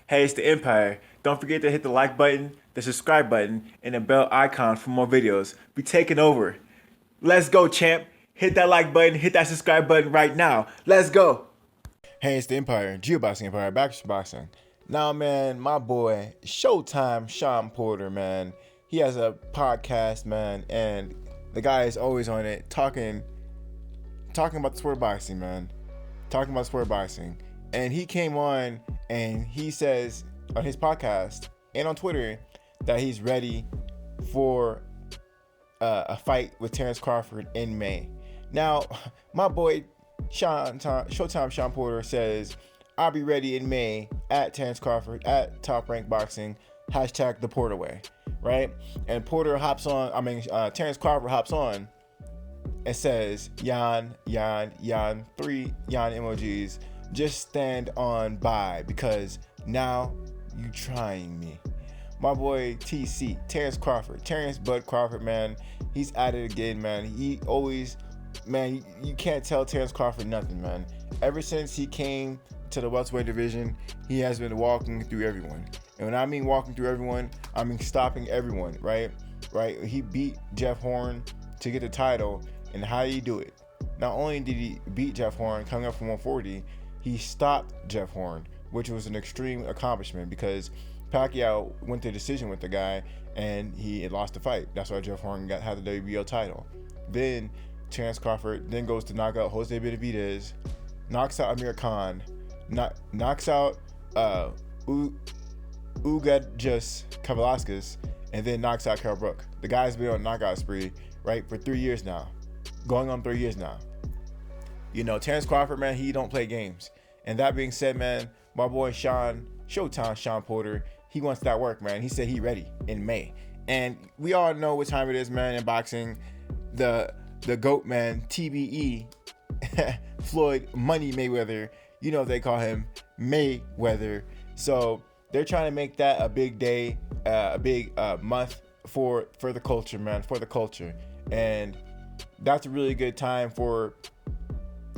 Hey, it's the Empire. Don't forget to hit the like button, the subscribe button, and the bell icon for more videos. We taking over. Let's go, champ. Hit that like button, hit that subscribe button right now. Let's go. Hey, it's the Empire, Geoboxing Empire, Backstreet Boxing. Now, man, my boy, Showtime Shawn Porter, man, he has a podcast, man, and the guy is always on it, talking about the sport of boxing, man, talking about sport of boxing. And he came on and he says on his podcast and on Twitter that he's ready for a fight with Terence Crawford in May. Now, my boy Showtime Shawn Porter says, I'll be ready in May at Terence Crawford at Top Rank Boxing, hashtag the Porterway, right? And Terence Crawford hops on and says, Yan, three Yan emojis, just stand on by because now you trying me. My boy TC, Terence Bud Crawford, man, he's at it again, man. He always, man, you can't tell Terence Crawford nothing, man. Ever since he came to the welterweight division, he has been walking through everyone. And when I mean walking through everyone, I mean stopping everyone, right? He beat Jeff Horn to get the title, and how did he do it? Not only did he beat Jeff Horn coming up from 140, he stopped Jeff Horn, which was an extreme accomplishment because Pacquiao went to decision with the guy and he had lost the fight. That's why Jeff Horn had the WBO title. Then Terence Crawford then goes to knock out Jose Benavidez, knocks out Amir Khan, knocks out Ugadjus Kavalauskas, and then knocks out Carl Brook. The guy's been on a knockout spree, right, for 3 years now. Going on 3 years now. You know, Terence Crawford, man, he don't play games. And that being said, man, my boy Showtime Shawn Porter, he wants that work, man. He said he ready in May. And we all know what time it is, man, in boxing. The GOAT, man, TBE, Floyd Money Mayweather, you know they call him Mayweather. So they're trying to make that a big day, a big month for the culture, man, for the culture. And that's a really good time for,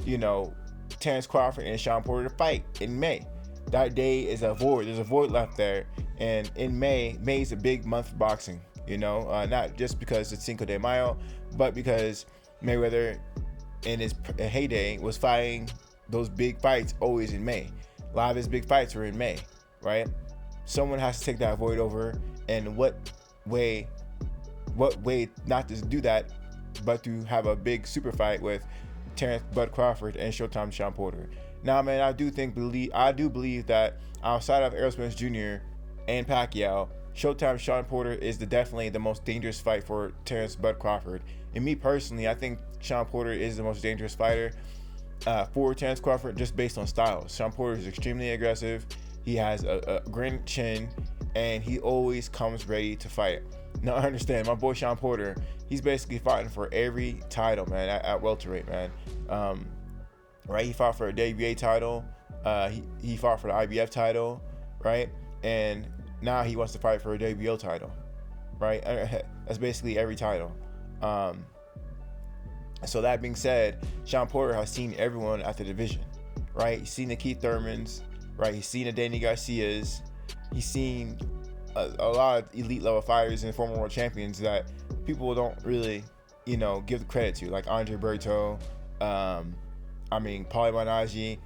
you know, Terence Crawford and Shawn Porter to fight in May. That day is a void. There's a void left there. And in May is a big month for boxing, you know, not just because it's Cinco de Mayo, but because Mayweather in his heyday was fighting those big fights always in May. A lot of his big fights were in May, right? Someone has to take that void over. And what way not to do that, but to have a big super fight with Terence Bud Crawford and Showtime Shawn Porter. Now, man, I do believe that outside of Errol Spence Jr. and Pacquiao, Showtime Shawn Porter is definitely the most dangerous fight for Terence Bud Crawford. And me personally, I think Shawn Porter is the most dangerous fighter for Terence Crawford just based on styles. Shawn Porter is extremely aggressive. He has a granite chin, and he always comes ready to fight. Now, I understand, my boy Shawn Porter, he's basically fighting for every title, man, at welterweight, man. Right? He fought for a WBA title. He fought for the IBF title, right? And now he wants to fight for a WBO title, right? That's basically every title. So that being said, Shawn Porter has seen everyone at the division, right? He's seen the Keith Thurmans, right? He's seen the Danny Garcias. He's seen a lot of elite level fighters and former world champions that people don't really, you know, give the credit to, like Andre Berto, Paulie Malignaggi,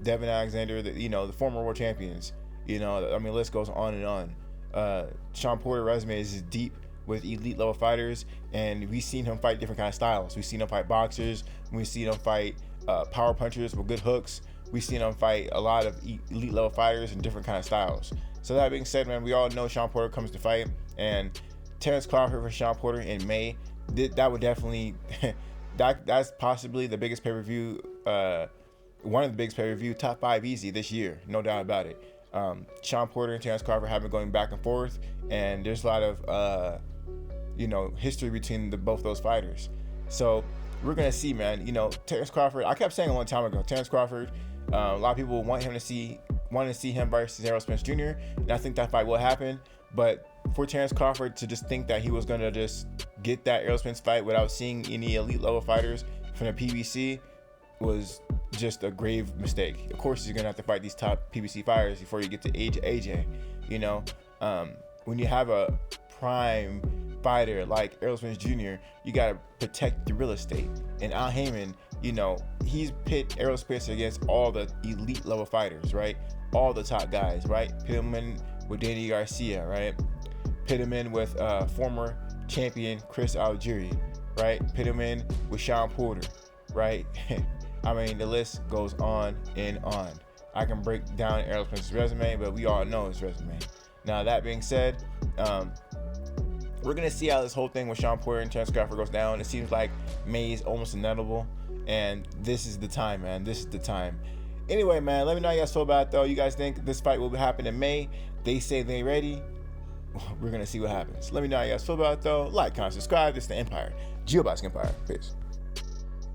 Devin Alexander, the former world champions. You know, the list goes on and on. Shawn Porter's resume is deep with elite level fighters, and we've seen him fight different kind of styles. We've seen him fight boxers. We've seen him fight power punchers with good hooks. We've seen him fight a lot of elite level fighters in different kind of styles. So that being said, man, we all know Shawn Porter comes to fight, and Terence Crawford for Shawn Porter in May, that would definitely that's possibly the biggest pay-per-view, one of the biggest pay-per-view, top 5 easy this year, no doubt about it. Shawn Porter and Terence Crawford have been going back and forth, and there's a lot of history between both those fighters. So we're gonna see, man. You know, Terence Crawford, I kept saying a long time ago, Terence Crawford, a lot of people want to see him versus Errol Spence Jr., and I think that fight will happen. But for Terence Crawford to just think that he was gonna just get that Errol Spence fight without seeing any elite level fighters from the PBC, was just a grave mistake. Of course, you're gonna have to fight these top PBC fighters before you get to AJ. You know, when you have a prime fighter like Errol Spence Jr., you gotta protect the real estate. And Al Heyman, you know, he's pit Errol Spence against all the elite level fighters, right? All the top guys, right? Pit him in with Danny Garcia, right? Pit him in with former champion Chris Algieri, right? Pit him in with Shawn Porter, right? I mean, the list goes on and on. I can break down Errol Spence's resume, but we all know his resume. Now, that being said, we're going to see how this whole thing with Shawn Porter and Terence Crawford goes down. It seems like May is almost inevitable, and this is the time, man. This is the time. Anyway, man, let me know how you guys feel about it, though. You guys think this fight will happen in May? They say they ready. We're going to see what happens. Let me know how you guys feel about it, though. Like, comment, subscribe. This is the Empire. Geobox Empire. Peace.